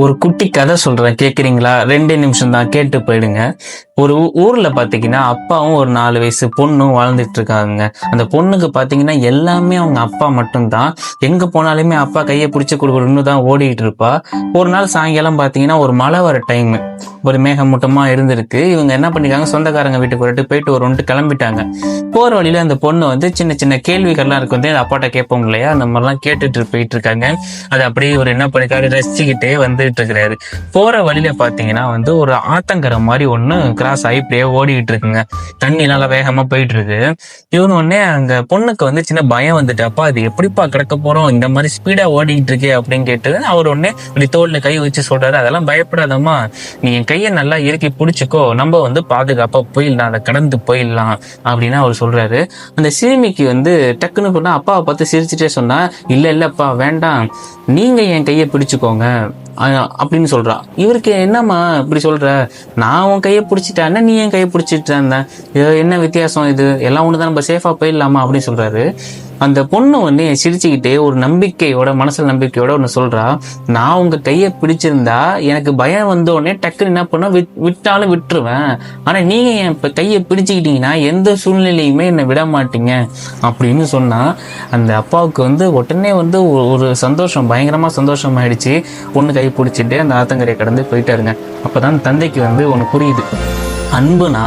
ஒரு குட்டி கதை சொல்றேன் கேக்குறீங்களா? 2 நிமிஷம் தான், கேட்டு போயிடுங்க. ஒரு ஊர்ல பாத்தீங்கன்னா, அப்பாவும் ஒரு 4 வயசு பொண்ணும் வாழ்ந்துட்டு இருக்காங்க. அந்த பொண்ணுக்கு பாத்தீங்கன்னா, எல்லாமே அவங்க அப்பா மட்டும்தான். எங்க போனாலுமே அப்பா கைய பிடிச்சு குடுகுடுன்னு தான் ஓடிட்டு இருப்பா. ஒரு நாள் சாயங்காலம் பாத்தீங்கன்னா, ஒரு மழை வர டைம். ஒரு மேகமூட்டமா இருந்திருக்கு. இவங்க என்ன பண்ணிருக்காங்க, சொந்தக்காரங்க வீட்டுக்கு போயிட்டு வருவோன்ட்டு கிளம்பிட்டாங்க. போற வழியில அந்த பொண்ணு வந்து சின்ன சின்ன கேள்விகள்லாம் இருக்கு வந்து அப்பாட்ட கேட்போம் இல்லையா, அந்த மாதிரிலாம் கேட்டுட்டு போயிட்டு இருக்காங்க. அது அப்படியே ஒரு என்ன பண்ணிருக்காரு, ரசிச்சுக்கிட்டே வந்துட்டு இருக்கிறாரு. போற வழியில பாத்தீங்கன்னா வந்து ஒரு ஆத்தங்கரை மாதிரி ஒண்ணு கிராஸ் ஆகி இப்படியே ஓடிட்டு இருக்குங்க. தண்ணி நல்லா வேகமா போயிட்டு இருக்கு. இவனு உடனே அங்க பொண்ணுக்கு வந்து சின்ன பயம் வந்துட்டு, அப்பா இது எப்படிப்பா கிடக்க போறோம், இந்த மாதிரி ஸ்பீடா ஓடிட்டு இருக்கே அப்படின்னு கேட்டு அவர் உடனே இப்படி தோல்ல கை வச்சு சொல்றாரு, அதெல்லாம் பயப்படாதம்மா, நீ என் கையை நல்லா இறுக்கி பிடிச்சிக்கோ, நம்ம வந்து பாதுகாப்பா போயிடலாம், அதை கடந்து போயிடலாம் அப்படின்னு அவர் சொல்றாரு. அந்த சிறுமிக்கு வந்து டக்குன்னு பண்ணா அப்பாவை பார்த்து சிரிச்சுட்டே சொன்னா, இல்ல இல்லப்பா வேண்டாம், நீங்க என் கையை பிடிச்சுக்கோங்க அப்படின்னு சொல்றா. இவருக்கு என்னம்மா இப்படி சொல்ற, நான் உன் கையை பிடிச்சிட்டேன், நீ என் கையை பிடிச்சிட்டு இருந்தேன், என்ன வித்தியாசம், இது எல்லாம் ஒண்ணுதான், நம்ம சேஃபா போயிடலாமா அப்படின்னு சொல்றாரு. அந்த பொண்ணு வந்து சிரிச்சுக்கிட்டே ஒரு நம்பிக்கையோட, மனசுல நம்பிக்கையோட ஒண்ணு சொல்றா, நான் உங்க கையை பிடிச்சிருந்தா எனக்கு பயம் வந்த உடனே டக்குன்னு என்ன பண்ண, விட்டாலும் விட்டுருவேன், ஆனா நீங்க என் கையை பிடிச்சுக்கிட்டீங்கன்னா எந்த சூழ்நிலையுமே என்னை விட மாட்டீங்க அப்படின்னு சொன்னா, அந்த அப்பாவுக்கு வந்து உடனே வந்து ஒரு சந்தோஷம், பயங்கரமா சந்தோஷம் ஆயிடுச்சு. பொண்ணு கை பிடிச்சிட்டு அந்த ஆத்தங்கரையை கடந்து போயிட்டாருங்க. அப்பதான் தந்தைக்கு வந்து ஒண்ணு புரியுது, அன்புனா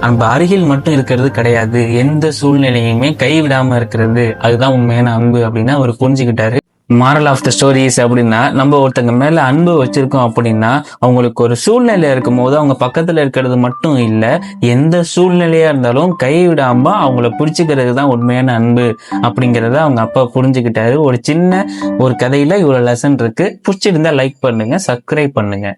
நம்ம அருகில் மட்டும் இருக்கிறது கிடையாது, எந்த சூழ்நிலையுமே கைவிடாம இருக்கிறது, அதுதான் உண்மையான அன்பு அப்படின்னு அவர் புரிஞ்சுக்கிட்டாரு. மாரல் ஆஃப் த ஸ்டோரிஸ் அப்படின்னா, நம்ம ஒருத்தங்க மேல அன்பு வச்சிருக்கோம் அப்படின்னா, அவங்களுக்கு ஒரு சூழ்நிலை இருக்கும் போது அவங்க பக்கத்துல இருக்கிறது மட்டும் இல்ல, எந்த சூழ்நிலையா இருந்தாலும் கைவிடாம அவங்கள பிடிச்சிக்கிறது தான் உண்மையான அன்பு அப்படிங்கிறத அவங்க அப்பா புரிஞ்சுக்கிட்டாரு. ஒரு சின்ன ஒரு கதையில இவ்வளவு லெசன் இருக்கு. பிடிச்சிருந்தா லைக் பண்ணுங்க, சப்ஸ்கிரைப் பண்ணுங்க.